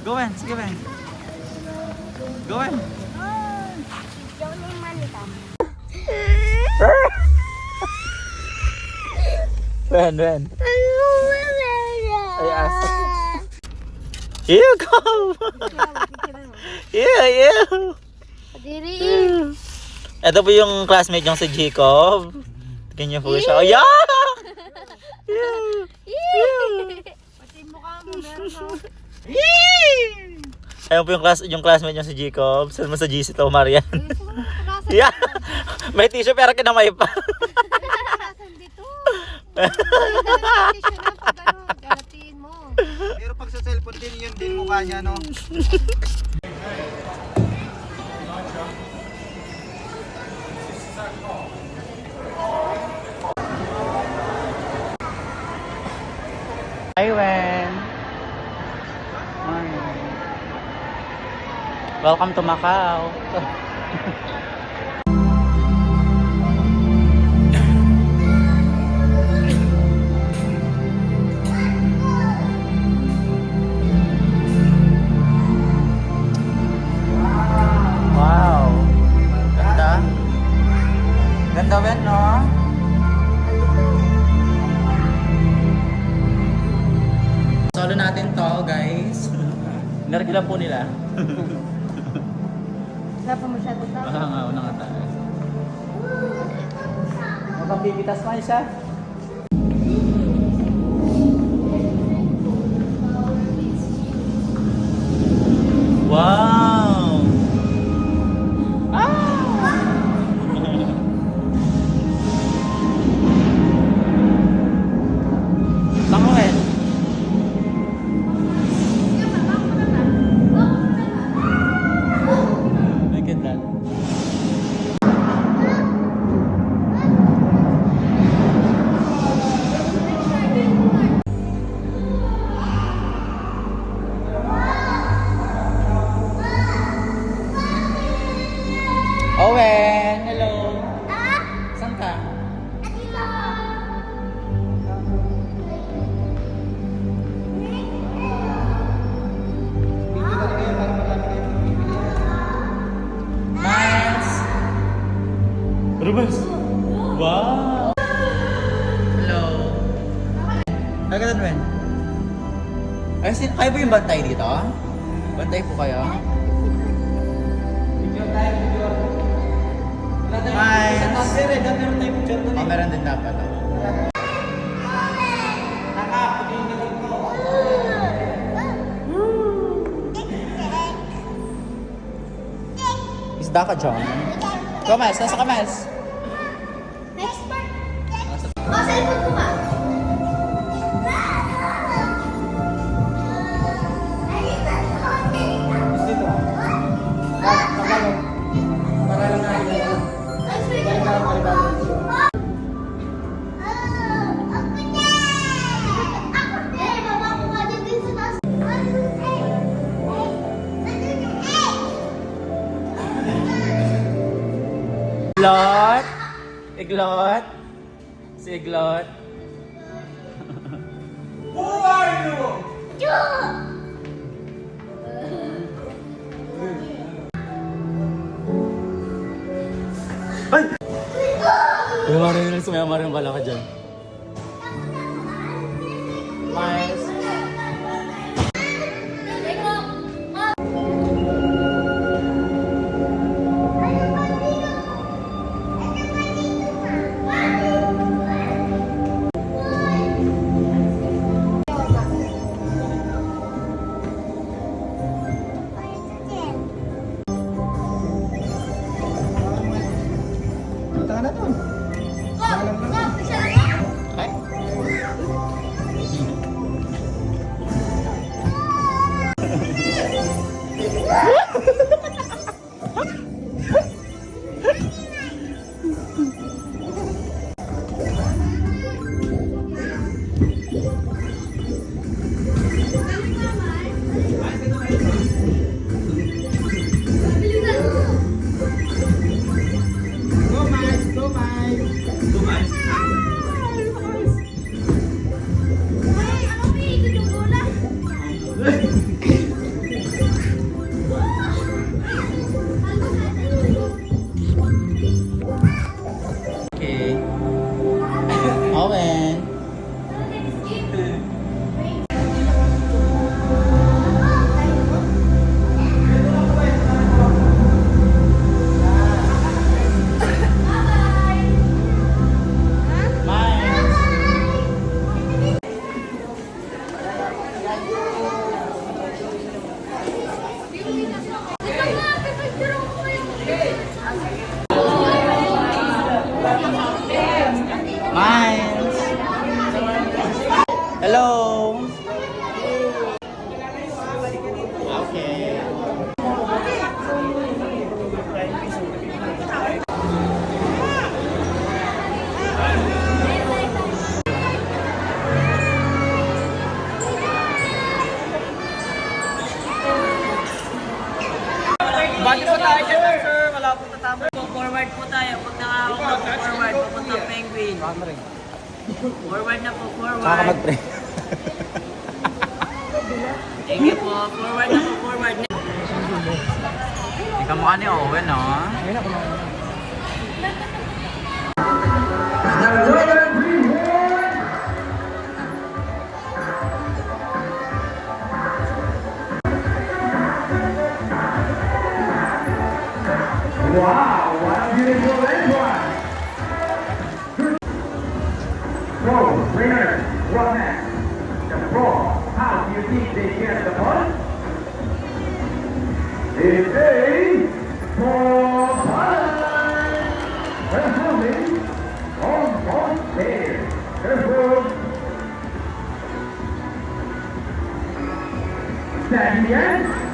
Go Ben, sige Ben. Go Ben. Ben. Ay, as. Ew, come. Ew. Ito po yung classmate yung si Jacob. Ganyan po siya. Oh, yeah! Pati mukha mo meron no? Ayun po yung classmate yung si Jacob. Saan mo sa GC to, Marian? Yeah! May tissue pero kinamay pa. Nasaan dito? Tissue na pag ano, galatiin mo. Pero pag sa cellphone din, yun din mukha niya, no? Hi, Wen. Welcome to Macau. Wow. Ganda. Ganda, Wen, no? Solo natin to, guys. Nargila po nila. Wala pa masyado tao. Nga, una nga tayo. Magpapipitas pa siya. Wow! Banguin. Look at that. Owen, hello. Saan ka? Miles. Rubens. Wow. Hello. Ay, ka doon, Ay, kayo ba yung bantay dito? Bantay po kayo? Miles. Oh, meron din dapat. Isda ka, John. Go, Miles. Nasa ka, Miles. Next part. Oh, cellphone ko ba? Iglot. Iglot. Si Iglot. Who are you? Ay! Marin rin sumaya pala ka dyan. Miles. Punta ka na doon. Okay. Go, Miles. Go, Miles. Go, Miles. Ay, ano ba yung bola? Owen. Miles. Hello. Okay. Bali po tayo dyan, sir. Wala po tatama. Forward po tayo. Pag nakakakot po forward, pupunta penguin. Forward na po, forward. Thank you po. Forward na po, forward. Ikaw mukha ni Owen, no? Wow, what a beautiful entrance! So, winners, what next? The pro, how do you think they get the ball? It's a small time! Performing on stage. Careful! Stand again.